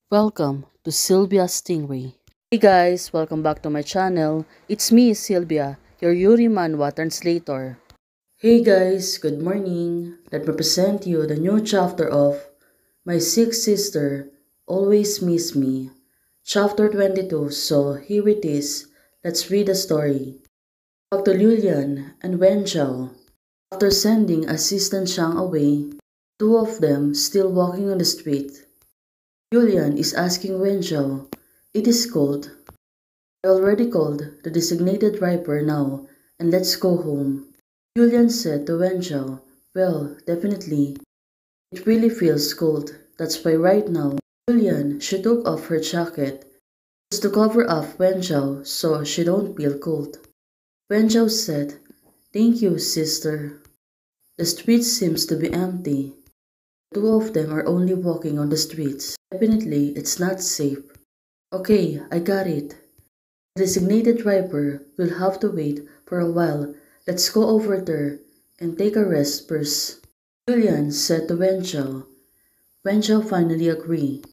Welcome to Sylvia Stingray. Hey guys, welcome back to my channel. It's me, Sylvia, your Yuri Manhwa translator. Hey guys, good morning. Let me present you the new chapter of My Sick Sister Always Miss Me, chapter 22. So here it is. Let's read the story. Dr. Lilian and Wen Zhao. After sending Assistant Chang away, two of them still walking on the street. Julian is asking Wenzhou. It is cold. I already called the designated driver now, and let's go home. Julian said to Wenzhou, well, definitely. It really feels cold. That's why right now, Julian, she took off her jacket just to cover up Wenzhou so she don't feel cold. Wenzhou said, thank you, sister. The street seems to be empty. Two of them are only walking on the streets. Definitely, it's not safe. Okay, I got it. The designated driver will have to wait for a while. Let's go over there and take a rest first. Julian said to Wenzhou. Wenzhou finally agreed.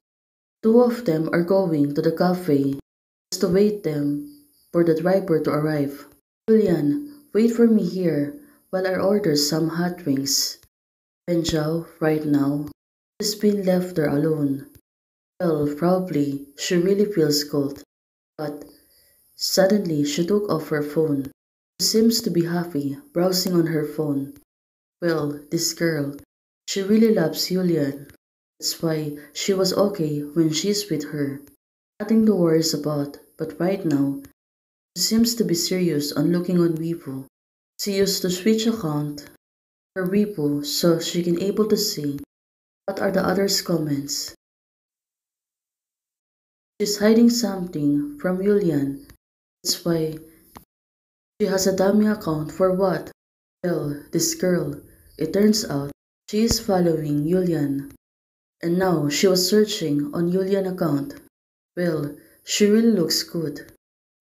Two of them are going to the cafe just to wait them for the driver to arrive. Julian, wait for me here while I order some hot drinks. Wenzhou, right now, she's been left there alone. Well, probably she really feels cold, but suddenly she took off her phone. She seems to be happy, browsing on her phone. Well, this girl, she really loves Julian. That's why she was okay when she's with her. Nothing to worry about, but right now, she seems to be serious on looking on Weibo. She used to switch account her Weibo so she can able to see what are the others' comments. She's hiding something from Julian. That's why she has a dummy account for what? Well, this girl, it turns out, she is following Julian. And now she was searching on Julian account. Well, she really looks good,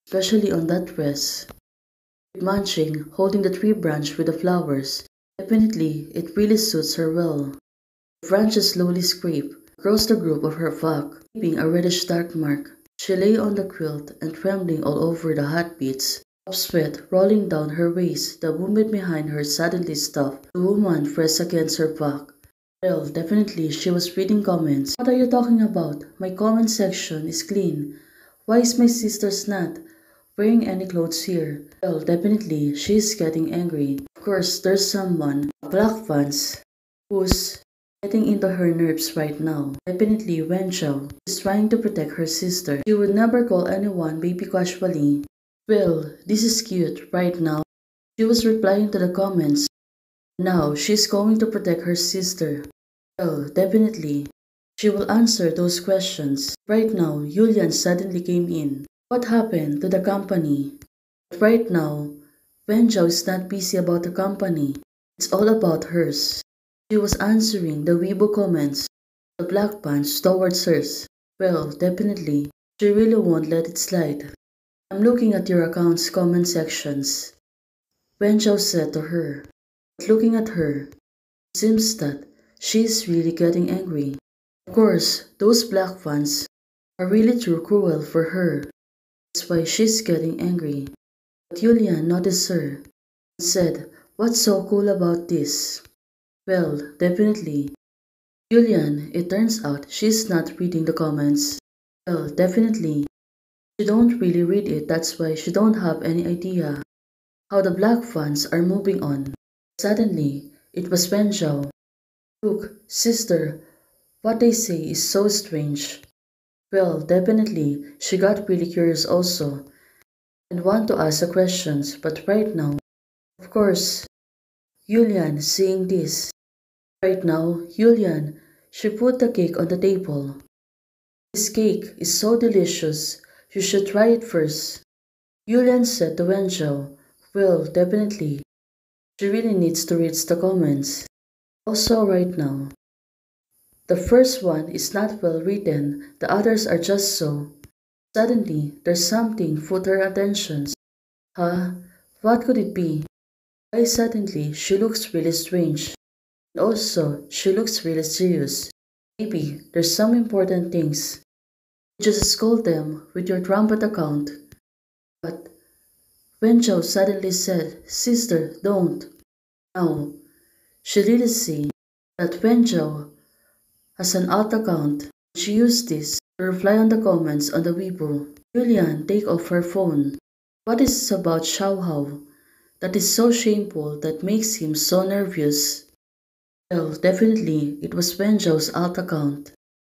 especially on that dress. Munching, holding the tree branch with the flowers. Definitely, it really suits her well. The branches slowly scrape across the group of her back, leaving a reddish dark mark. She lay on the quilt and trembling all over the hot beats of sweat rolling down her waist. The woman behind her suddenly stopped. The woman pressed against her back. Well, definitely she was reading comments. What are you talking about? My comment section is clean. Why is my sister's not wearing any clothes here? Well, definitely she is getting angry. Of course, there's someone, a black pants, who's getting into her nerves right now. Definitely Wen Zhao is trying to protect her sister. She would never call anyone baby casually. Well, this is cute right now. She was replying to the comments. Now she's going to protect her sister. Well, definitely. She will answer those questions. Right now, Julian suddenly came in. What happened to the company? Right now, Wen Zhao is not busy about the company. It's all about hers. She was answering the Weibo comments, the black pants towards hers. Well, definitely, she really won't let it slide. I'm looking at your account's comment sections, Wen Zhao said to her. But looking at her, it seems that she's really getting angry. Of course, those black fans are really too cruel for her. That's why she's getting angry. But Julian noticed her and said, what's so cool about this? Well, definitely. Julian, it turns out she's not reading the comments. Well, definitely. She don't really read it, that's why she don't have any idea how the black fans are moving on. Suddenly, it was Wen Zhao. Look, sister, what they say is so strange. Well, definitely, she got really curious also and want to ask the questions, but right now, of course, Julian seeing this. Right now, Julian, she put the cake on the table. This cake is so delicious, you should try it first. Julian said to Wenzhou, well, definitely, she really needs to read the comments. Also right now, the first one is not well written, the others are just so. Suddenly, there's something caught her attention. Huh? What could it be? Why suddenly she looks really strange? And also, she looks really serious. Maybe there's some important things. You just scold them with your trumpet account. But Wenchao suddenly said, Sister, don't. Now, she really see that Wenchao has an alt account. She used this to reply on the comments on the Weibo. Julian take off her phone. What is this about Xiaohao that is so shameful that makes him so nervous? Well, definitely it was Wenjiao's alt account.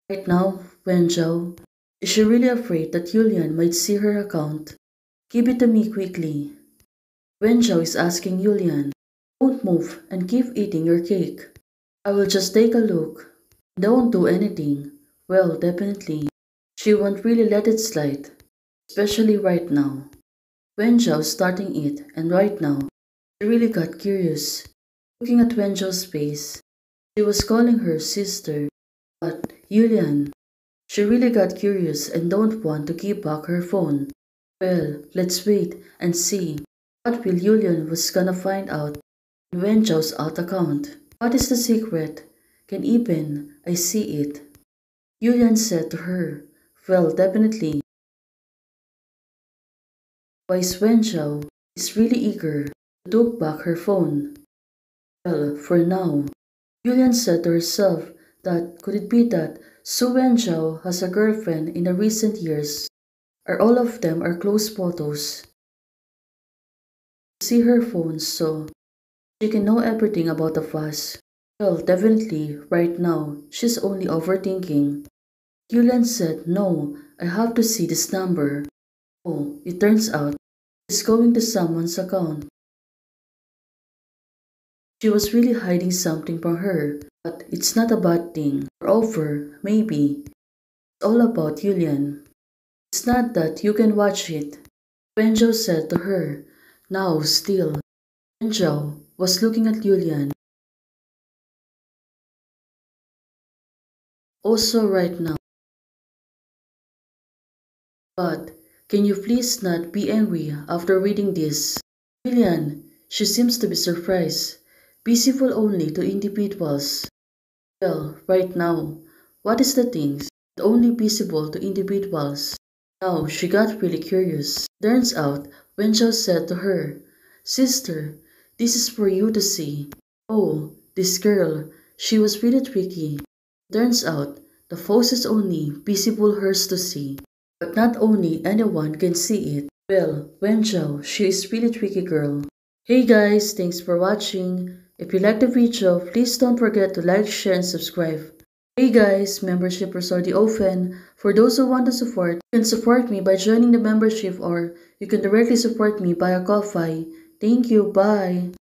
Right now, Wenjiao, is she really afraid that Julian might see her account? Give it to me quickly. Wenjiao is asking Julian, don't move and keep eating your cake. I will just take a look. Don't do anything. Well, definitely. She won't really let it slide. Especially right now. Wenjiao is starting it, and right now, she really got curious. Looking at Wenjiao's face, she was calling her sister. But Julian, she really got curious and don't want to keep back her phone. Well, let's wait and see what will Julian was gonna find out in Wenjiao's alt account. What is the secret? Can even I see it? Julian said to her. Well, definitely. Wise Wenjiao is really eager to take back her phone. Well, for now, Julian said to herself that could it be that Su Wenjiao has a girlfriend in the recent years, or all of them are close photos. See her phone so she can know everything about us. Well, definitely, right now, she's only overthinking. Julian said, no, I have to see this number. Oh, it turns out she's going to someone's account. She was really hiding something from her, but it's not a bad thing. Moreover, maybe, it's all about Julian. It's not that you can watch it. Wenjiao said to her. Now, still, Wenjiao was looking at Julian. Also right now. But, can you please not be angry after reading this? Julian, she seems to be surprised. Visible only to individuals. Well, right now, what is the things that only visible to individuals? Now she got really curious. Turns out, Wenjiao said to her, Sister, this is for you to see. Oh, this girl, she was really tricky. Turns out, the post is only visible hers to see. But not only anyone can see it. Well, Wenjiao, she is really tricky girl. Hey guys, thanks for watching. If you liked the video, please don't forget to like, share, and subscribe. Hey guys, membership is already open. For those who want to support, you can support me by joining the membership or you can directly support me via Ko-Fi. Thank you, bye.